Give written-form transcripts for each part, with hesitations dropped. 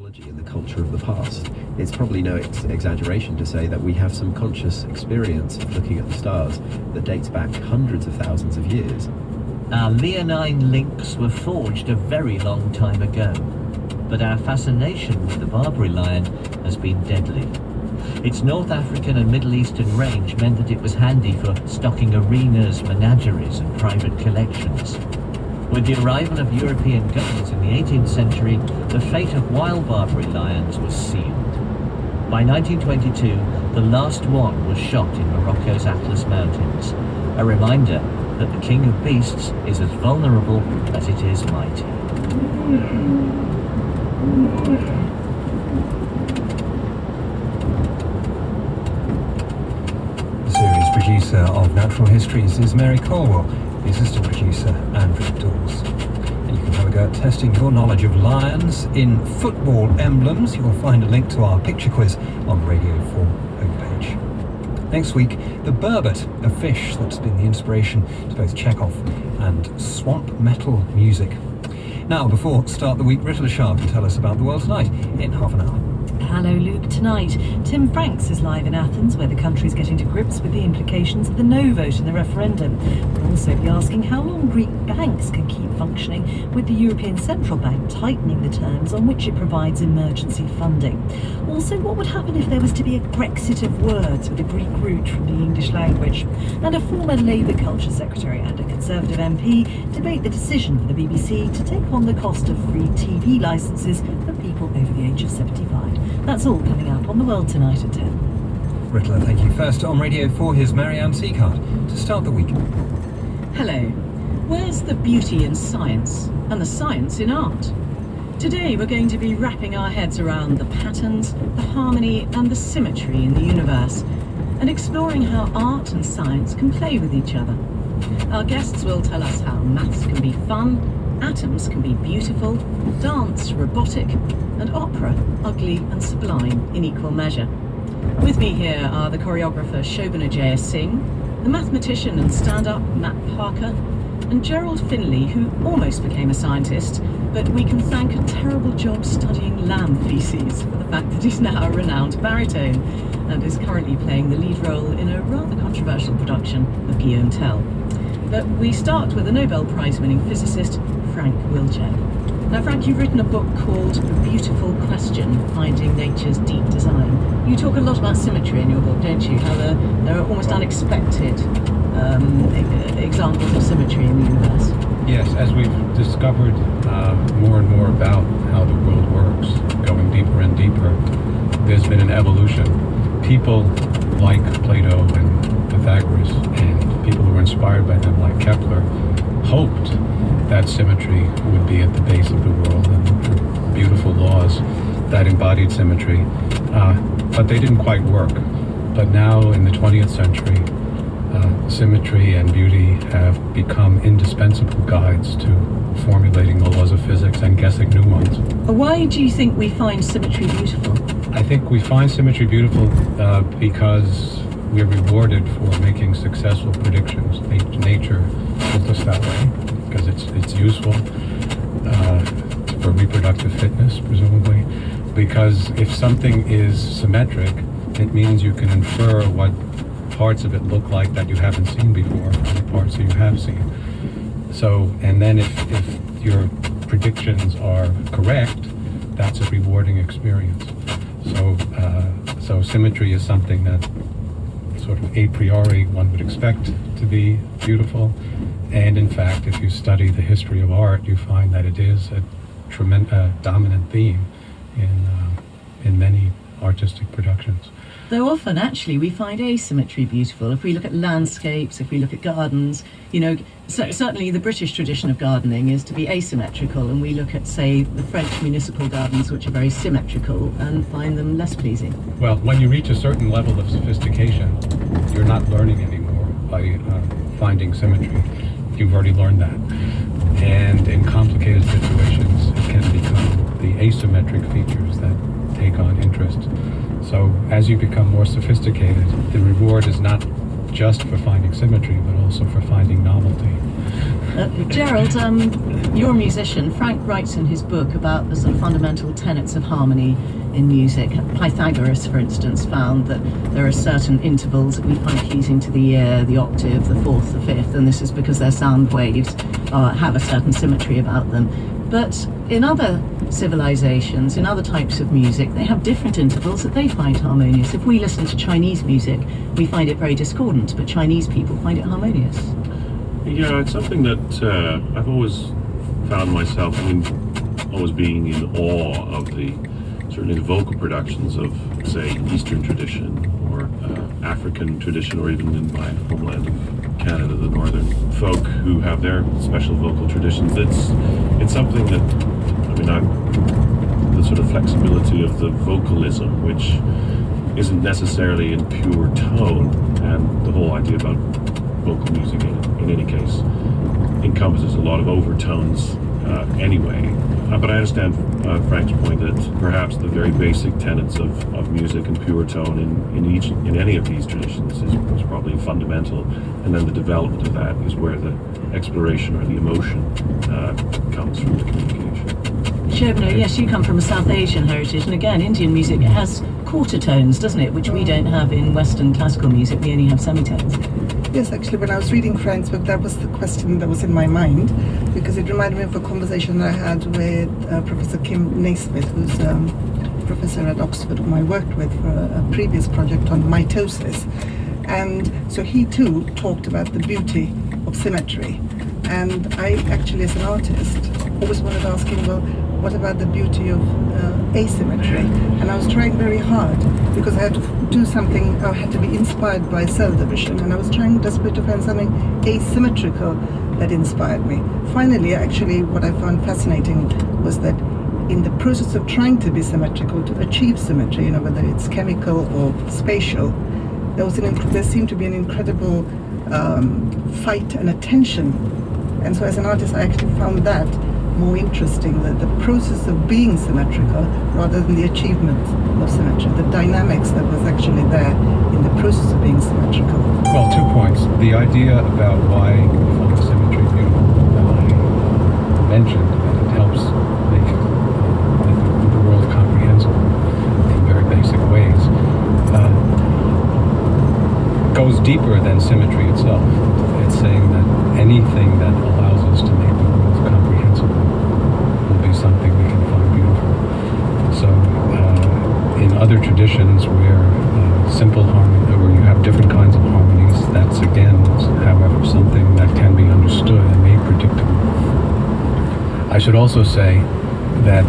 technology and the culture of the past. It's probably no exaggeration to say that we have some conscious experience of looking at the stars that dates back hundreds of thousands of years. Our leonine links were forged a very long time ago, but our fascination with the Barbary lion has been deadly. Its North African and Middle Eastern range meant that it was handy for stocking arenas, menageries and private collections. With the arrival of European guns in the 18th century, the fate of wild Barbary lions was sealed. By 1922, the last one was shot in Morocco's Atlas Mountains, a reminder that the king of beasts is as vulnerable as it is mighty. The series producer of Natural Histories is Mary Colwell, the assistant producer Andrew Dawes. And you can have a go at testing your knowledge of lions in football emblems. You'll find a link to our picture quiz on the Radio 4 homepage. Next week, the burbot, a fish that's been the inspiration to both Chekhov and swamp metal music. Now, before Start the Week, Rita Lashard can tell us about the world tonight in half an hour. Hello, Luke. Tonight, Tim Franks is live in Athens, where the country's getting to grips with the implications of the no vote in the referendum. We'll also be asking how long Greek banks can keep functioning, with the European Central Bank tightening the terms on which it provides emergency funding. Also, what would happen if there was to be a Brexit of words with a Greek root from the English language? And a former Labour Culture Secretary and a Conservative MP debate the decision for the BBC to take on the cost of free TV licences for people over the age of 75. That's all coming up on The World Tonight at 10. Rittler, thank you. First on Radio 4, here's Marianne Seacard to start the week. Hello. Where's the beauty in science and the science in art? Today we're going to be wrapping our heads around the patterns, the harmony and the symmetry in the universe, and exploring how art and science can play with each other. Our guests will tell us how maths can be fun, atoms can be beautiful, dance robotic, and opera ugly and sublime in equal measure. With me here are the choreographer Shobana Jaya Singh, the mathematician and stand-up Matt Parker, and Gerald Finley, who almost became a scientist, but we can thank a terrible job studying lamb feces for the fact that he's now a renowned baritone and is currently playing the lead role in a rather controversial production of Guillaume Tell. But we start with a Nobel Prize-winning physicist, Frank Wilczek. Now, Frank, you've written a book called A Beautiful Question, Finding Nature's Deep Design. You talk a lot about symmetry in your book, don't you? How there are almost unexpected examples of symmetry in the universe. Yes, as we've discovered more and more about how the world works, going deeper and deeper, there's been an evolution. People like Plato and Pythagoras and people who were inspired by them like Kepler hoped that symmetry would be at the base of the world and beautiful laws that embodied symmetry, but they didn't quite work. But now in the 20th century, symmetry and beauty have become indispensable guides to formulating the laws of physics and guessing new ones. Why do you think we find symmetry beautiful? I think we find symmetry beautiful because we're rewarded for making successful predictions. Nature told us that way because it's useful for reproductive fitness, presumably. Because if something is symmetric, it means you can infer what parts of it look like that you haven't seen before from the parts that you have seen. So, and then if your predictions are correct, that's a rewarding experience. So symmetry is something that sort of a priori one would expect to be beautiful. And in fact, if you study the history of art, you find that it is a dominant theme in many artistic productions. Though often, actually, we find asymmetry beautiful. If we look at landscapes, if we look at gardens, certainly the British tradition of gardening is to be asymmetrical, and we look at, say, the French municipal gardens, which are very symmetrical, and find them less pleasing. Well, when you reach a certain level of sophistication, you're not learning anymore by finding symmetry. You've already learned that. And in complicated situations, it can become the asymmetric features that take on interest. So as you become more sophisticated, the reward is not just for finding symmetry, but also for finding novelty. Gerald, you're a musician. Frank writes in his book about the sort of fundamental tenets of harmony in music. Pythagoras, for instance, found that there are certain intervals that we find pleasing to the ear, the octave, the fourth, the fifth, and this is because their sound waves have a certain symmetry about them. But in other civilizations, in other types of music, they have different intervals that they find harmonious. If we listen to Chinese music, we find it very discordant, but Chinese people find it harmonious. Yeah, it's something that I've always found myself, always being in awe of certainly the vocal productions of, say, Eastern tradition or African tradition, or even in my homeland of Canada, the northern folk who have their special vocal traditions. It's something that, the sort of flexibility of the vocalism, which isn't necessarily in pure tone, and the whole idea about vocal music in any case encompasses a lot of overtones anyway. But I understand Frank's point that perhaps the very basic tenets of music and pure tone in any of these traditions is probably fundamental, and then the development of that is where the exploration or the emotion comes from the communication. Shobna, yes, you come from a South Asian heritage, and again, Indian music has quarter tones, doesn't it? Which we don't have in Western classical music, we only have semitones. Yes, actually, when I was reading Frank's book, that was the question that was in my mind, because it reminded me of a conversation that I had with Professor Kim Naismith, who's a professor at Oxford, whom I worked with for a previous project on mitosis. And so he too talked about the beauty of symmetry. And I actually, as an artist, always wanted to ask him, well, what about the beauty of asymmetry? And I was trying very hard, because I had to do something, I had to be inspired by cell division, and I was trying desperately to find something asymmetrical that inspired me. Finally, actually, what I found fascinating was that in the process of trying to be symmetrical, to achieve symmetry, whether it's chemical or spatial, there seemed to be an incredible fight and attention. And so as an artist, I actually found that more interesting, the process of being symmetrical rather than the achievement of symmetry, the dynamics that was actually there in the process of being symmetrical. Well, 2 points. The idea about why we find symmetry beautiful that I mentioned, that it helps make the world comprehensible in very basic ways, goes deeper than symmetry itself. It's saying that anything that allows us to make the world comprehensible will be something we can find beautiful. So in other traditions where simple harmony, where you have different kinds of harmonies, that's again, however, something that can be understood and made predictable. I should also say that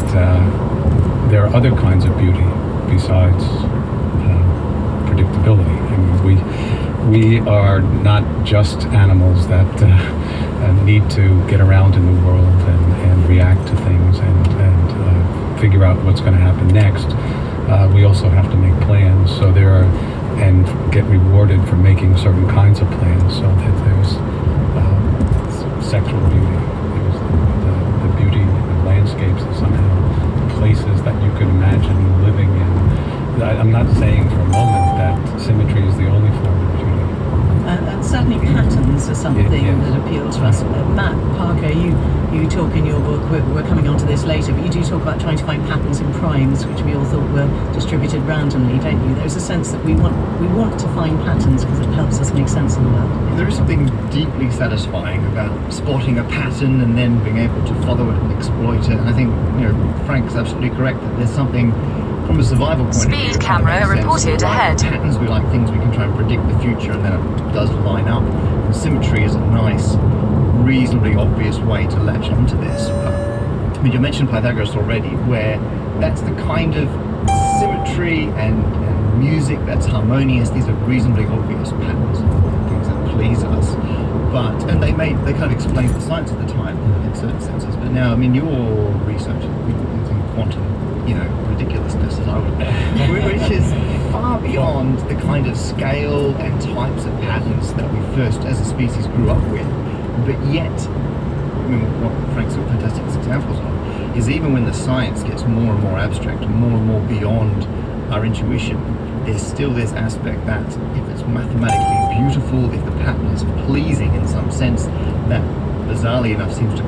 there are other kinds of beauty besides predictability. We are not just animals that need to get around in the world and react to things and figure out what's going to happen next. We also have to make plans, and get rewarded for making certain kinds of plans, so that there's sexual beauty, there's the beauty of landscapes and somehow places that you could imagine living in. I'm not saying for a moment that symmetry is the only form of beauty. And certainly patterns are something that appeal to us. Matt Parker, you talk in your book, we're coming on to this later, but you do talk about trying to find patterns in primes, which we all thought were distributed randomly, don't you? There's a sense that we want to find patterns because it helps us make sense of the world. There is something deeply satisfying about spotting a pattern and then being able to follow it and exploit it. And I think, Frank's absolutely correct that there's something from a survival point of view. Speed camera reported ahead. Patterns, we like things we can try and predict the future, and then it does line up. And symmetry is a nice, reasonably obvious way to latch onto this. You mentioned Pythagoras already, where that's the kind of symmetry and music that's harmonious. These are reasonably obvious patterns, things that please us. And they kind of explained the science at the time in certain senses. But now, your research in quantum, ridiculousness, as I would which is far beyond the kind of scale and types of patterns that we first, as a species, grew up with. But yet, what Frank's got fantastic examples of is even when the science gets more and more abstract and more beyond our intuition, there's still this aspect that if it's mathematically beautiful, if the pattern is pleasing in some sense, that bizarrely enough seems to